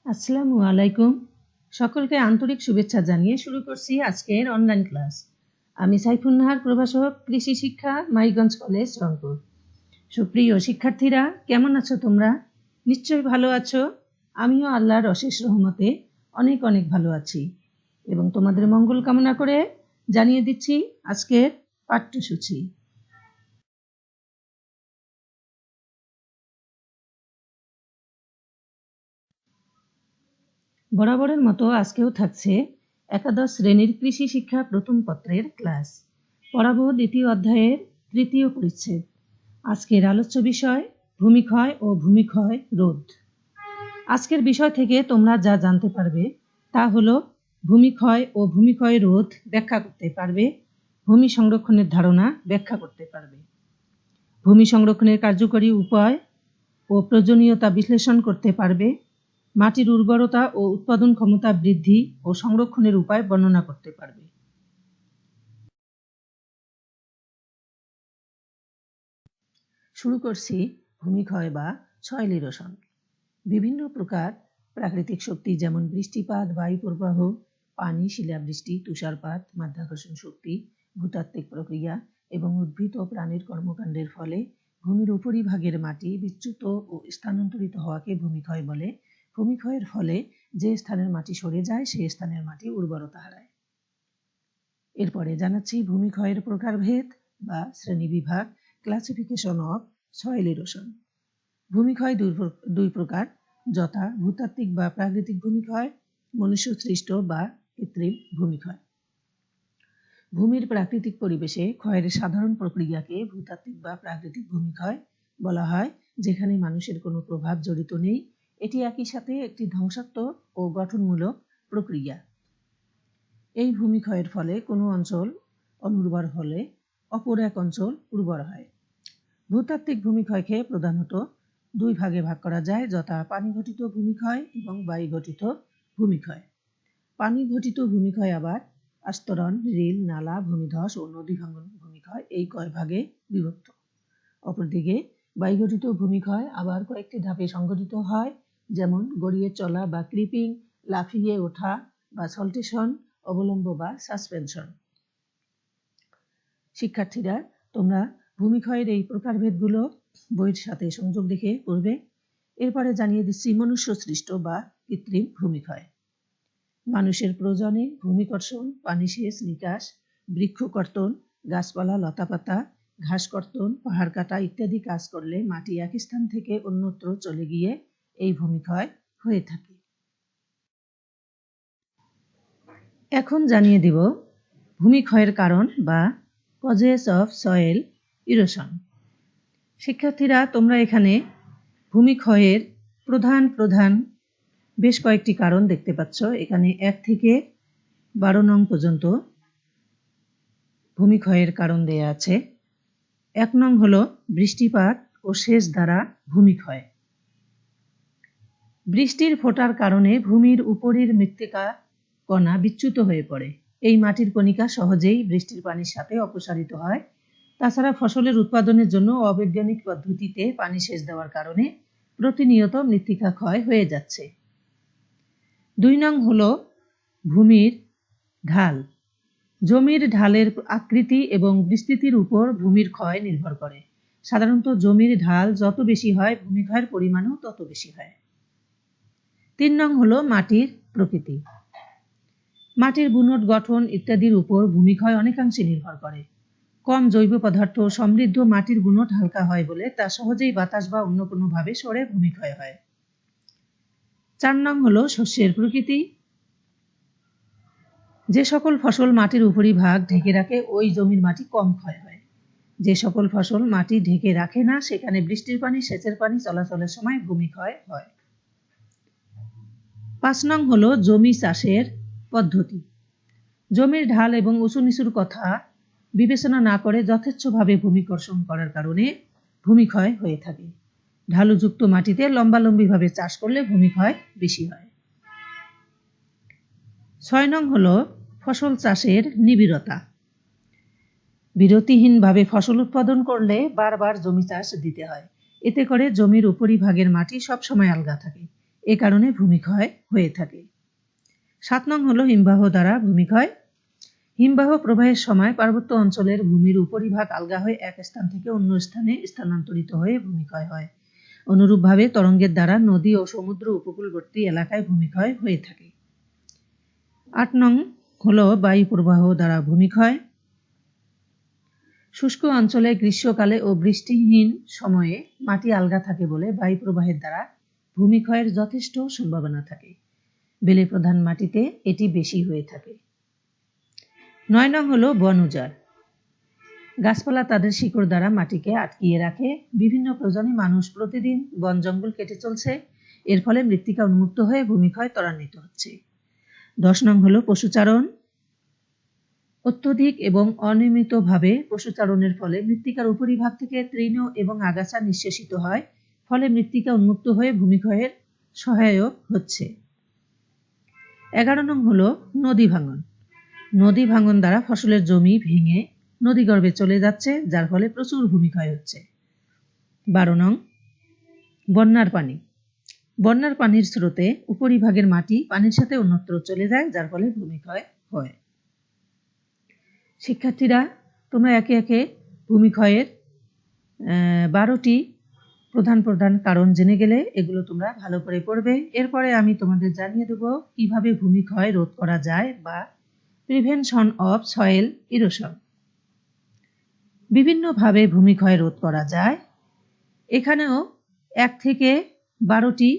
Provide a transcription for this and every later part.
আসসালামু আলাইকুম। সকলকে আন্তরিক শুভেচ্ছা জানিয়ে শুরু করছি আজকের অনলাইন ক্লাস। আমি সাইফুন নাহার, প্রভাষক, কৃষি শিক্ষা, মাইগঞ্জ কলেজ, রংপুর। সুপ্রিয় শিক্ষার্থীরা, কেমন আছো তোমরা? নিশ্চয়ই ভালো আছো। আমিও আল্লাহর অশেষ রহমতে অনেক অনেক ভালো আছি এবং তোমাদের মঙ্গল কামনা করে জানিয়ে দিচ্ছি আজকের পাঠ্যসূচি। বরাবরের মতো আজকেও থাকছে একাদশ শ্রেণীর কৃষি শিক্ষা প্রথম পত্রের ক্লাস। পড়াবো দ্বিতীয় অধ্যায়ের তৃতীয় পরিচ্ছেদ। আজকের আলোচ্য বিষয় ভূমিক্ষয় ও ভূমিক্ষয় রোধ। আজকের বিষয় থেকে তোমরা যা জানতে পারবে তা হলো ভূমিক্ষয় ও ভূমিক্ষয় রোধ ব্যাখ্যা করতে পারবে, ভূমি সংরক্ষণের ধারণা ব্যাখ্যা করতে পারবে, ভূমি সংরক্ষণের কার্যকরী উপায় ও প্রয়োজনীয়তা বিশ্লেষণ করতে পারবে, মাটির উর্বরতা ও উৎপাদন ক্ষমতা বৃদ্ধি ও সংরক্ষণের উপায় বর্ণনা করতে পারবে। শুরু করছি ভূমিক্ষয় বা সয়েল ইরোশন। বিভিন্ন প্রকার প্রাকৃতিক শক্তি যেমন বৃষ্টিপাত, বায়ু প্রবাহ, পানি, শিলাবৃষ্টি, তুষারপাত, মাধ্যাকর্ষণ শক্তি, ভূতাত্ত্বিক প্রক্রিয়া এবং উদ্ভিদ ও প্রাণীর কর্মকাণ্ডের ফলে ভূমির উপরিভাগের মাটি বিচ্যুত ও স্থানান্তরিত হওয়াকে ভূমিক্ষয় বলে। ভূমিক্ষয়ের ফলে যে স্থানের মাটি সরে যায় সেই স্থানের মাটি উর্বরতা হারায়। এরপরে জানাচ্ছি ভূমিক্ষয়ের প্রকারভেদ বা শ্রেণীবিভাগ, ক্লাসিফিকেশন অফ সয়েল ইরোশন। ভূমিক্ষয় দুই প্রকার, যথা ভূতাত্ত্বিক বা প্রাকৃতিক ভূমিক্ষয়, মনুষ্য সৃষ্ট বা কৃত্রিম ভূমিক্ষয়। ভূমির প্রাকৃতিক পরিবেশে ক্ষয়ের সাধারণ প্রক্রিয়াকে ভূতাত্ত্বিক বা প্রাকৃতিক ভূমিক্ষয় বলা হয়, যেখানে মানুষের কোনো প্রভাব জড়িত নেই। এটি একই সাথে একটি ধ্বংসাত্মক ও গঠনমূলক প্রক্রিয়া। এই ভূমিক্ষয়ের ফলে কোনো অঞ্চল অনুর্বর হলে অপর এক অঞ্চল উর্বর হয়। ভূতাত্ত্বিক ভূমিক্ষয়কে প্রধানত দুই ভাগে ভাগ করা যায়, যথা পানি ঘটিত ভূমিক্ষয় এবং বায়ু ঘটিত ভূমিক্ষয়। পানি ঘটিত ভূমিক্ষয় আবার আস্তরণ, রিল, নালা, ভূমিধস ও নদী ভাঙ্গন ভূমিক্ষয় এই কয় ভাগে বিভক্ত। অপরদিকে বায়ু ঘটিত ভূমিক্ষয় আবার কয়েকটি ধাপে সংঘটিত হয়, যেমন গড়িয়ে চলা বা ক্রিপিং, লাফিয়ে ওঠা বা সল্টেশন, অবলম্ব বা সাসপেনশন। শিক্ষার্থীরা, তোমরা ভূমিক্ষয়ের এই প্রকারভেদগুলো বইয়ের সাথে সংযোগ রেখে পড়বে। এরপরে জানিয়ে দিচ্ছি মনুষ্য সৃষ্ট বা কৃত্রিম ভূমিক্ষয়। মানুষের প্রয়োজনে ভূমিকর্ষণ, পানি সেচ নিকাশ, বৃক্ষকর্তন, গাছপালা লতাপাতা, ঘাস কর্তন, পাহাড় কাটা ইত্যাদি কাজ করলে মাটি এক স্থান থেকে অন্যত্র চলে গিয়ে এই ভূমিক্ষয় হয়ে থাকে। এখন জানিয়ে দিব ভূমিক্ষয়ের কারণ বা কজেস অফ সয়েল ইরোশন। শিক্ষার্থীরা, তোমরা এখানে ভূমিক্ষয়ের প্রধান বেশ কয়েকটি কারণ দেখতে পাচ্ছ। এখানে 1 থেকে 12 নং পর্যন্ত ভূমিক্ষয়ের কারণ দেয়া আছে। 1 নং হলো বৃষ্টিপাত ও সেচ দ্বারা ভূমিক্ষয়। বৃষ্টির ফোঁটার কারণে ভূমির উপরের মৃত্তিকা কণা বিচ্যুত হয়ে পড়ে। এই মাটির কণিকা সহজেই বৃষ্টির পানির সাথে অপসারিত হয়। তাছাড়া ফসলের উৎপাদনের জন্য অবৈজ্ঞানিক পদ্ধতিতে পানি সেচ দেওয়ার কারণে প্রতিনিয়ত মৃত্তিকা ক্ষয় হয়ে যাচ্ছে। 2 নং হলো ভূমির ঢাল। জমির ঢালের আকৃতি এবং বিস্তৃতির উপর ভূমির ক্ষয় নির্ভর করে। সাধারণত জমির ঢাল যত বেশি হয় ভূমিক্ষয়ের পরিমাণও তত বেশি হয়। 3 নং হলো মাটির প্রকৃতি। মাটির বুনট গঠন ইত্যাদির উপর ভূমিক্ষয় অনেকাংশে নির্ভর করে। কম জৈব পদার্থ সমৃদ্ধ মাটির বুনট হালকা হয় বলে তা সহজেই বাতাস বা অন্য কোনোভাবে সরে ভূমিক্ষয় হয়। 4 নং হলো শস্যের প্রকৃতি। যে সকল ফসল মাটির উপরিভাগ ঢেকে রাখে ওই জমির মাটি কম ক্ষয় হয়। যে সকল ফসল মাটি ঢেকে রাখে না সেখানে বৃষ্টির পানি, সেচের পানি চলাচলের সময় ভূমিক্ষয় হয়। 5 নং হলো জমি চাষের পদ্ধতি। জমির ঢাল এবং উঁচু নিচুর কথা বিবেচনা না করে যথেচ্ছভাবে ভূমিকর্ষণ করার কারণে ভূমিক্ষয় হয়ে থাকে। ঢালুযুক্ত মাটিতে লম্বালম্বিভাবে চাষ করলে ভূমিক্ষয় বেশি হয়। 6 নং হলো ফসল চাষের নিবিড়তা। বিরতিহীনভাবে ফসল উৎপাদন করলে বারবার জমি চাষ দিতে হয়। এতে করে জমির উপরিভাগের মাটি সবসময় আলগা থাকে। এ কারণে ভূমিক্ষয় হয়ে থাকে। 7 নং হলো হিমবাহ দ্বারা ভূমিক্ষয়। হিমবাহ প্রবাহের সময় পার্বত্য অঞ্চলের ভূমির উপরিভাগ আলগা হয়ে এক স্থান থেকে অন্য স্থানে স্থানান্তরিত হয়ে ভূমিক্ষয় হয়। অনুরূপভাবে তরঙ্গের দ্বারা নদী ও সমুদ্র উপকূলবর্তী এলাকায় ভূমিক্ষয় হয়ে থাকে। 8 নং হলো বায়ু প্রবাহ দ্বারা ভূমিক্ষয়। শুষ্ক অঞ্চলে গ্রীষ্মকালে ও বৃষ্টিহীন সময়ে মাটি আলগা থাকে বলে বায়ু প্রবাহের দ্বারা ভূমিক্ষয়ের যথেষ্ট সম্ভাবনা থাকে। বেলে প্রধান মাটিতে এটি বেশি হয়ে থাকে। 9 নং হলো বন উজাড়। গাছপালা তাদের শিকড় দ্বারা মাটিকে আটকিয়ে রাখে। বিভিন্ন প্রয়োজনে মানুষ প্রতিদিন বন জঙ্গল কেটে চলছে, এর ফলে মৃত্তিকা উন্মুক্ত হয়ে ভূমিক্ষয় ত্বরান্বিত হচ্ছে। 10 নং হলো পশুচারণ। অত্যধিক এবং অনিয়মিতভাবে পশুচারণের ফলে মৃত্তিকার উপরিভাগ থেকে তৃণ এবং আগাছা নিঃশেষিত হয়, ফলে মৃত্তিকা উন্মুক্ত হয়ে ভূমিক্ষয়ের সহায়ক হচ্ছে। 11 নং হলো নদী ভাঙন। নদী ভাঙন দ্বারা ফসলের জমি ভেঙে নদীগর্ভে চলে যাচ্ছে, যার ফলে প্রচুর ভূমিক্ষয় হচ্ছে। 12 নং বন্যার পানি। বন্যার পানির স্রোতে উপরিভাগের মাটি পানির সাথে অন্যত্র চলে যায়, যার ফলে ভূমিক্ষয় হয়। শিক্ষার্থীরা, তোমরা একে একে ভূমিক্ষয়ের 12টি প্রধান প্রধান কারণ জেনে গেলে। এগুলো তোমরা ভালো করে পড়বে। এরপরে আমি তোমাদের জানিয়ে দেব কিভাবে ভূমিক্ষয় রোধ করা যায় বা প্রিভেনশন অফ সয়েল ইরোশন। বিভিন্নভাবে ভূমিক্ষয় রোধ করা যায়। এখানেও 1 থেকে 12টি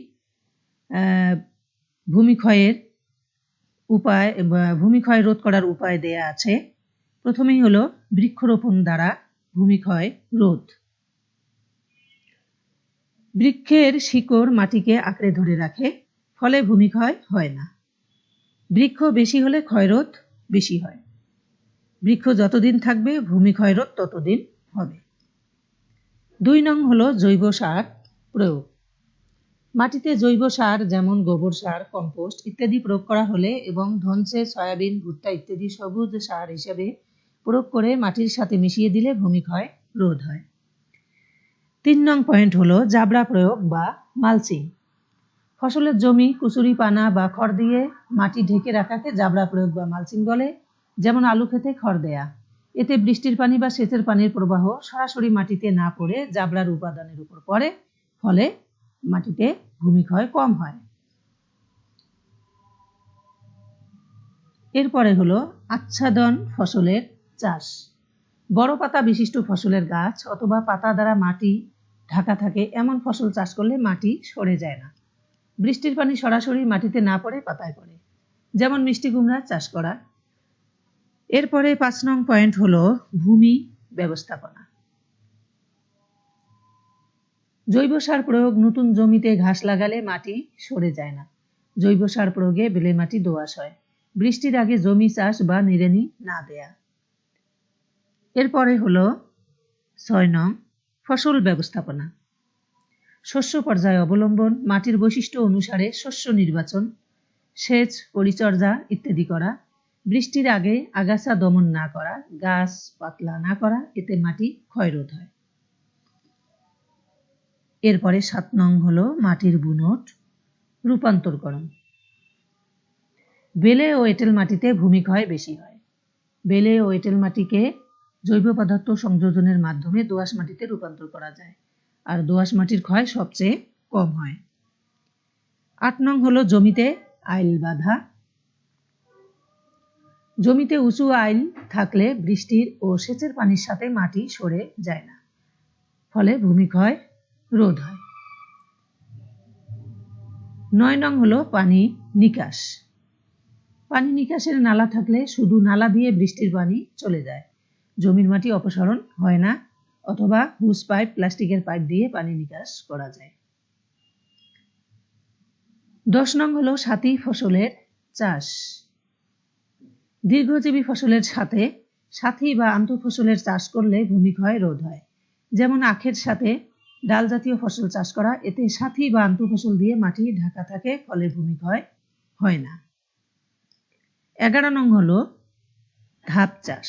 ভূমিক্ষয় রোধ করার উপায় দেয়া আছে। প্রথমেই হলো বৃক্ষরোপণ দ্বারা ভূমিক্ষয় রোধ। বৃক্ষের শিকড় মাটিকে আঁকড়ে ধরে রাখে, ফলে ভূমিক্ষয় হয় না। বৃক্ষ বেশি হলে ক্ষয়রোধ বেশি হয়। বৃক্ষ যতদিন থাকবে ভূমিক্ষয় রোধ ততদিন হবে। 2 নং হলো জৈব সার প্রয়োগ। মাটিতে জৈব সার যেমন গোবর সার, কম্পোস্ট ইত্যাদি প্রয়োগ করা হলে এবং ধনসে, সয়াবিন, ভুট্টা ইত্যাদি সবুজ সার হিসেবে প্রয়োগ করে মাটির সাথে মিশিয়ে দিলে ভূমিক্ষয় রোধ হয়। 3 নং পয়েন্ট হলো জাবড়া প্রয়োগ বা মালচিং। ফসলের জমি কুচুরি পানা বা খড় দিয়ে মাটি ঢেকে রাখাকে জাবড়া প্রয়োগ বা মালচিং বলে। যেমন আলু খেতে খড় দেয়া। এতে বৃষ্টির পানি বা সেচের পানির প্রবাহ সরাসরি মাটিতে না পড়ে জাবড়ার উপাদানের উপর পড়ে, ফলে মাটিতে ভূমিক্ষয় কম হয়। এরপরে হলো আচ্ছাদন ফসলের চাষ। বড় পাতা বিশিষ্ট ফসলের গাছ অথবা পাতা দ্বারা মাটি ঢাকা থাকে এমন ফসল চাষ করলে মাটি সরে যায় না। বৃষ্টির পানি সরাসরি মাটিতে না পড়ে পাতায় পড়ে, যেমন মিষ্টি কুমড়া চাষ করা। এরপরে 5 নং পয়েন্ট হলো ভূমি ব্যবস্থাপনা। জৈব সার প্রয়োগ। নতুন জমিতে ঘাস লাগালে মাটি সরে যায় না। জৈব সার প্রয়োগে বেলে মাটি দোআঁশ হয়। বৃষ্টির আগে জমি চাষ বা নিড়ানি না দেয়া। এরপরে হলো 6 নং ফসল ব্যবস্থাপনা। শস্য পর্যায় অবলম্বন, মাটির বৈশিষ্ট্য অনুসারে শস্য নির্বাচন, সেচ, পরিচর্যা ইত্যাদি করা, বৃষ্টির আগে আগাছা দমন না করা, গাছ পাতলা না করা, এতে মাটি ক্ষয়রোধ হয়। এরপরে 7 নং হলো মাটির বুনট রূপান্তরকরণ। বেলে ও এঁটেল মাটিতে ভূমিক্ষয় বেশি হয়। বেলে ও এঁটেল মাটিকে জৈব পদার্থ সংযোজনের মাধ্যমে দোআঁশ মাটিতে রূপান্তর করা যায়, আর দোআঁশ মাটির ক্ষয় সবচেয়ে কম হয়। 8 নং হলো জমিতে আইল বাঁধা। জমিতে উঁচু আইল থাকলে বৃষ্টির ও সেচের পানির সাথে মাটি সরে যায় না, ফলে ভূমিক্ষয় রোধ হয়। 9 নং হলো পানি নিকাশ। পানি নিকাশের নালা থাকলে শুধু নালা দিয়ে বৃষ্টির পানি চলে যায়, জমির মাটি অপসারণ হয় না, অথবা হুস পাইপ, প্লাস্টিকের পাইপ দিয়ে পানি নিকাশ করা যায়। 10 নং হলো সাথী ফসলের চাষ। দীর্ঘজীবী ফসলের সাথে সাথী বা আন্তঃফসলের চাষ করলে ভূমিক্ষয় রোধ হয়। যেমন আখের সাথে ডাল জাতীয় ফসল চাষ করা, এতে সাথী বা আন্তঃফসল দিয়ে মাটি ঢাকা থাকে, ফলে ভূমিক্ষয় হয় না। 11 নং হলো ধাপ চাষ।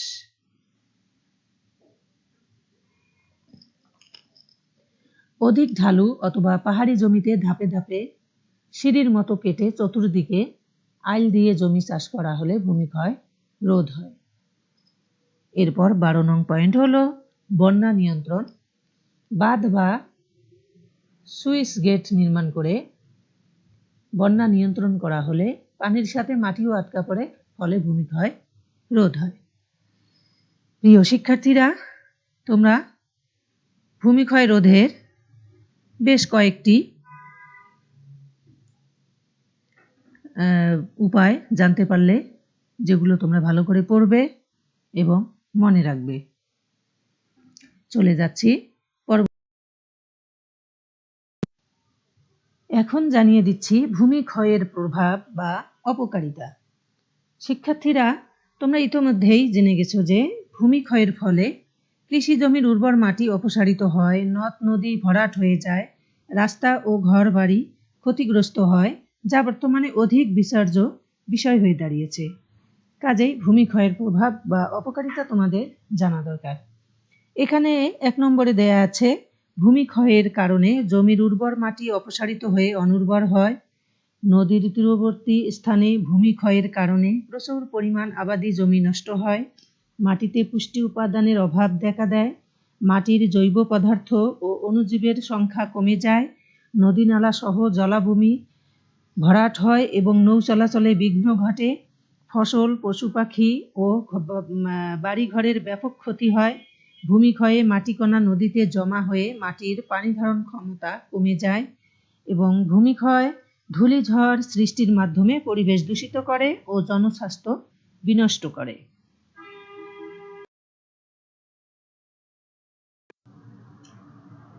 অধিক ঢালু অথবা পাহাড়ি জমিতে ধাপে ধাপে সিঁড়ির মতো কেটে চতুর্দিকে আইল দিয়ে জমি চাষ করা হলে ভূমিক্ষয় রোধ হয়। এরপর 12 নং পয়েন্ট হলো বন্যা নিয়ন্ত্রণ। বাঁধ বা সুইচ গেট নির্মাণ করে বন্যা নিয়ন্ত্রণ করা হলে পানির সাথে মাটিও আটকা পড়ে, ফলে ভূমিক্ষয় রোধ হয়। প্রিয় শিক্ষার্থীরা, তোমরা ভূমিক্ষয় রোধের বেশ কয়েকটি উপায় জানতে পারলে, যেগুলো তোমরা ভালো করে পড়বে এবং মনে রাখবে। চলে যাচ্ছি এখন জানিয়ে দিচ্ছি ভূমিক্ষয়ের প্রভাব বা অপকারিতা। শিক্ষার্থীরা, তোমরা ইতোমধ্যেই জেনে গেছো যে ভূমিক্ষয়ের ফলে কৃষি জমির উর্বর মাটি অপসারিত হয়, নদ নদী ভরাট হয়ে যায়, রাস্তা ও ঘর বাড়ি ক্ষতিগ্রস্ত হয়, যা বর্তমানে অধিক বিচার্য বিষয় হয়ে দাঁড়িয়েছে। কাজেই ভূমিক্ষয়ের প্রভাব বা অপকারিতা তোমাদের জানা দরকার। এখানে 1 নম্বরে দেয়া আছে, ভূমিক্ষয়ের কারণে জমির উর্বর মাটি অপসারিত হয়ে অনুর্বর হয়। নদীর তীরবর্তী স্থানে ভূমিক্ষয়ের কারণে প্রচুর পরিমাণ আবাদি জমি নষ্ট হয়। মাটিতে পুষ্টি উপাদানের অভাব দেখা দেয়। মাটির জৈব পদার্থ ও অণুজীবের সংখ্যা কমে যায়। নদী নালা সহ জলাভূমি ভরাট হয় এবং নৌ চলাচলে বিঘ্ন ঘটে। ফসল, পশু পাখি ও বাড়িঘরের ব্যাপক ক্ষতি হয়। ভূমিক্ষয়ে মাটিকণা নদীতে জমা হয়ে মাটির পানি ধারণ ক্ষমতা কমে যায় এবং ভূমিক্ষয় ধূলিঝড় সৃষ্টির মাধ্যমে পরিবেশ দূষিত করে ও জনস্বাস্থ্য বিনষ্ট করে।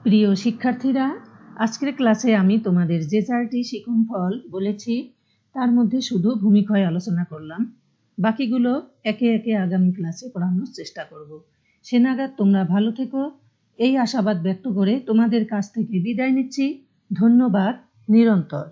প্রিয় শিক্ষার্থীরা, আজকের ক্লাসে আমি তোমাদের যে 4টি শিক্ষণফল বলেছি তার মধ্যে শুধু ভূমিক্ষয় আলোচনা করলাম। বাকিগুলো একে একে আগামী ক্লাসে পড়ানোর চেষ্টা করব। সে নাগাদ তোমরা ভালো থেকো, এই আশাবাদ ব্যক্ত করে তোমাদের কাছ থেকে বিদায় নিচ্ছি। ধন্যবাদ। নিরন্তর।